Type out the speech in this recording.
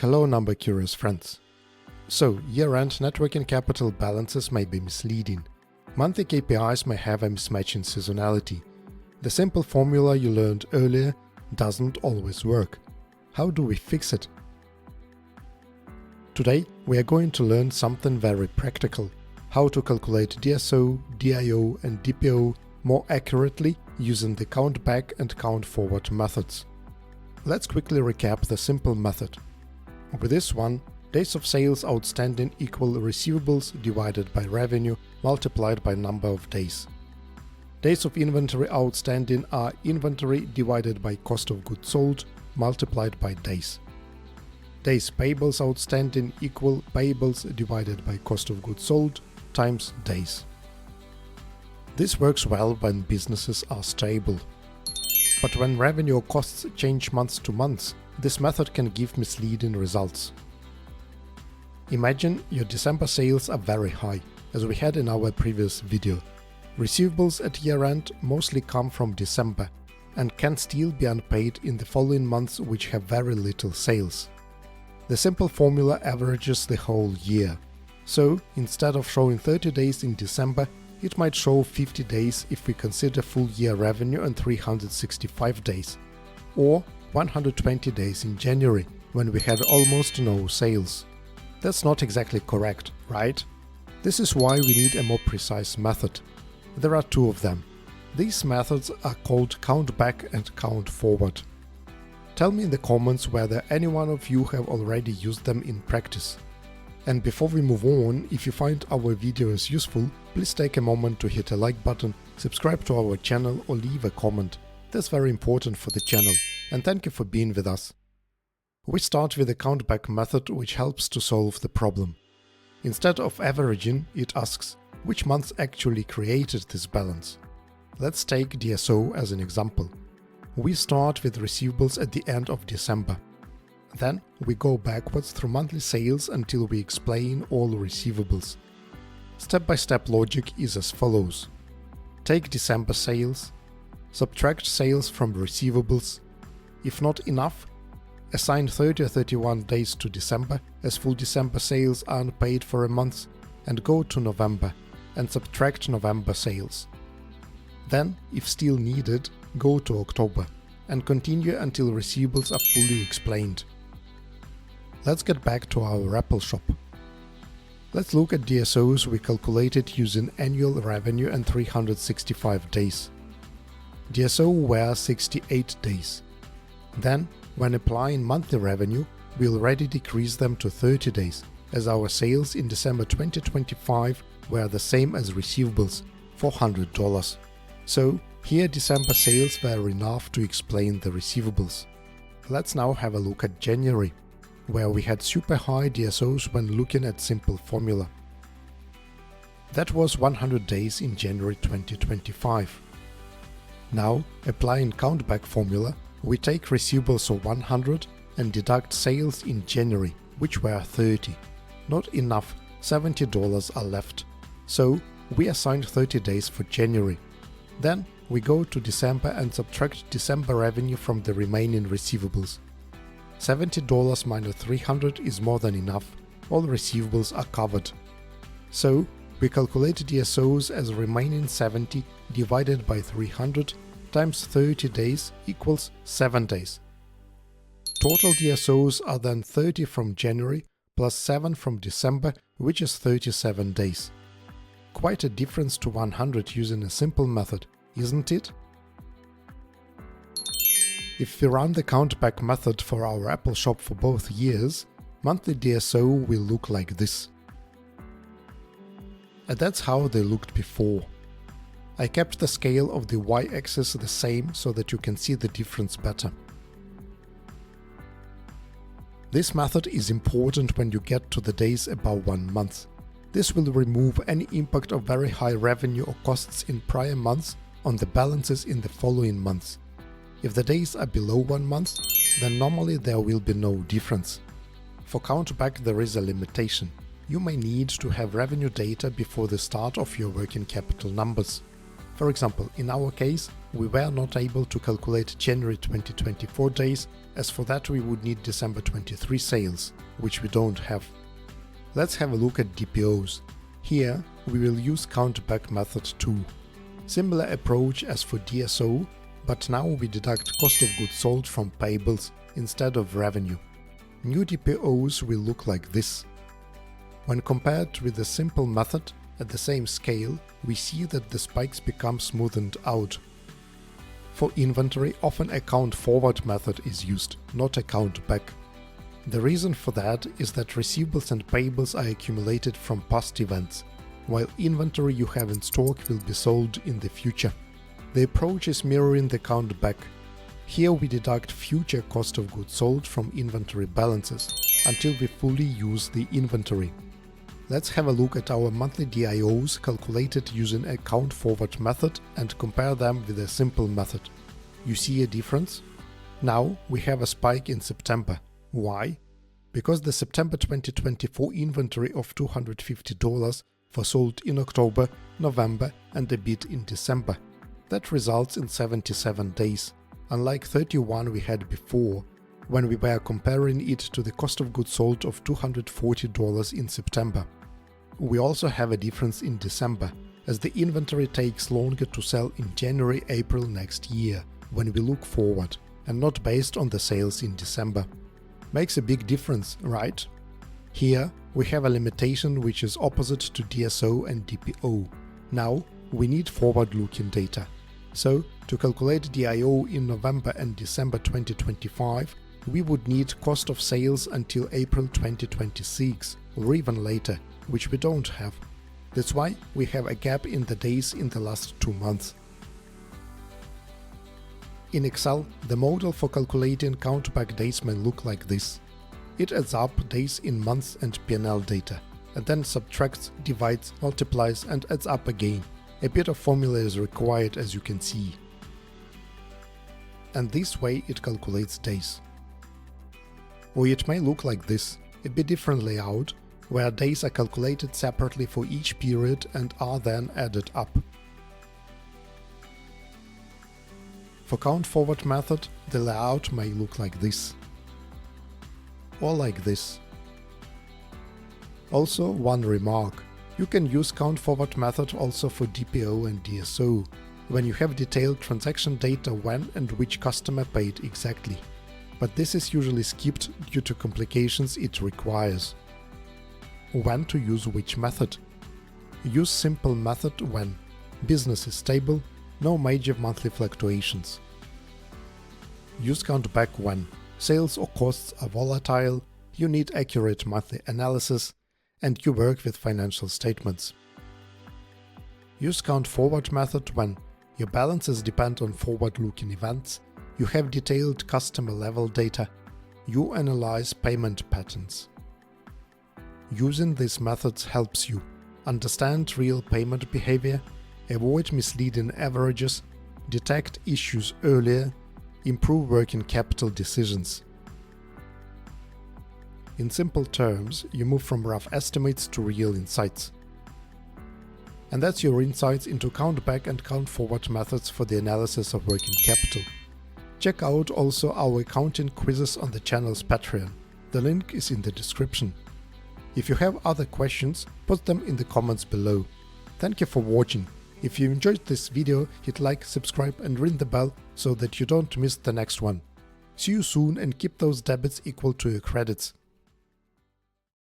Hello number curious friends. So, year-end net working capital balances may be misleading. Monthly KPIs may have a mismatch in seasonality. The simple formula you learned earlier doesn't always work. How do we fix it? Today we are going to learn something very practical: how to calculate DSO, DIO and DPO more accurately using the count back and count forward methods. Let's quickly recap the simple method. With this one, days of sales outstanding equal receivables divided by revenue multiplied by number of days. Days of inventory outstanding are inventory divided by cost of goods sold multiplied by days. Days payables outstanding equal payables divided by cost of goods sold times days. This works well when businesses are stable. But when revenue or costs change month to month, this method can give misleading results. Imagine your December sales are very high, as we had in our previous video. Receivables at year-end mostly come from December and can still be unpaid in the following months which have very little sales. The simple formula averages the whole year. So, instead of showing 30 days in December, it might show 50 days if we consider full year revenue and 365 days, or 120 days in January, when we had almost no sales. That's not exactly correct, right? This is why we need a more precise method. There are two of them. These methods are called count back and count forward. Tell me in the comments whether any one of you have already used them in practice. And before we move on, if you find our videos useful, please take a moment to hit a like button, subscribe to our channel or leave a comment. That's very important for the channel, and thank you for being with us. We start with the count back method, which helps to solve the problem. Instead of averaging, it asks which months actually created this balance. Let's take DSO as an example. We start with receivables at the end of December. Then we go backwards through monthly sales until we explain all receivables. Step-by-step logic is as follows. Take December sales, subtract sales from receivables. If not enough, assign 30 or 31 days to December, as full December sales are unpaid for a month, and go to November and subtract November sales. Then, if still needed, go to October and continue until receivables are fully explained. Let's get back to our Apple shop. Let's look at DSOs we calculated using annual revenue and 365 days. DSO were 68 days. Then, when applying monthly revenue, we already decreased them to 30 days, as our sales in December 2025 were the same as receivables, $400. So, here December sales were enough to explain the receivables. Let's now have a look at January, where we had super high DSOs when looking at simple formula. That was 100 days in January 2025. Now, applying count back formula, we take receivables of 100 and deduct sales in January, which were 30. Not enough, $70 are left. So, we assigned 30 days for January. Then, we go to December and subtract December revenue from the remaining receivables. $70 minus 300 is more than enough, all receivables are covered. So, we calculate DSOs as remaining 70 divided by 300 times 30 days equals 7 days. Total DSOs are then 30 from January plus 7 from December, which is 37 days. Quite a difference to 100 using a simple method, isn't it? If we run the count back method for our Apple shop for both years, monthly DSO will look like this. And that's how they looked before. I kept the scale of the y-axis the same so that you can see the difference better. This method is important when you get to the days above 1 month. This will remove any impact of very high revenue or costs in prior months on the balances in the following months. If the days are below 1 month, then normally there will be no difference. For count back there is a limitation. You may need to have revenue data before the start of your working capital numbers. For example, in our case, we were not able to calculate January 2024 days, as for that we would need December 23 sales, which we don't have. Let's have a look at DPOs. Here, we will use count-back method too. Similar approach as for DSO, but now we deduct cost of goods sold from payables instead of revenue. New DPOs will look like this. When compared with the simple method, at the same scale, we see that the spikes become smoothened out. For inventory, often a count forward method is used, not a count back. The reason for that is that receivables and payables are accumulated from past events, while inventory you have in stock will be sold in the future. The approach is mirroring the count back. Here we deduct future cost of goods sold from inventory balances until we fully use the inventory. Let's have a look at our monthly DIOs calculated using a count forward method and compare them with a simple method. You see a difference? Now we have a spike in September. Why? Because the September 2024 inventory of $250 was sold in October, November and a bit in December. That results in 77 days, unlike 31 we had before, when we were comparing it to the cost of goods sold of $240 in September. We also have a difference in December, as the inventory takes longer to sell in January, April next year, when we look forward, and not based on the sales in December. Makes a big difference, right? Here we have a limitation which is opposite to DSO and DPO. Now we need forward-looking data. So, to calculate DIO in November and December 2025, we would need cost of sales until April 2026 or even later, which we don't have. That's why we have a gap in the days in the last 2 months. In Excel, the model for calculating count-back days may look like this. It adds up days in months and P&L data, and then subtracts, divides, multiplies and adds up again. A bit of formula is required, as you can see. And this way it calculates days. Or it may look like this, a bit different layout, where days are calculated separately for each period and are then added up. For count forward method, the layout may look like this. Or like this. Also, one remark. You can use count forward method also for DPO and DSO, when you have detailed transaction data when and which customer paid exactly. But this is usually skipped due to complications it requires. When to use which method? Use simple method when business is stable, no major monthly fluctuations. Use count back when sales or costs are volatile, you need accurate monthly analysis, and you work with financial statements. Use count forward method when your balances depend on forward-looking events, you have detailed customer level data, you analyze payment patterns. Using these methods helps you understand real payment behavior, avoid misleading averages, detect issues earlier, improve working capital decisions. In simple terms, you move from rough estimates to real insights. And that's your insights into count back and count forward methods for the analysis of working capital. Check out also our accounting quizzes on the channel's Patreon. The link is in the description. If you have other questions, put them in the comments below. Thank you for watching. If you enjoyed this video, hit like, subscribe and ring the bell so that you don't miss the next one. See you soon and keep those debits equal to your credits.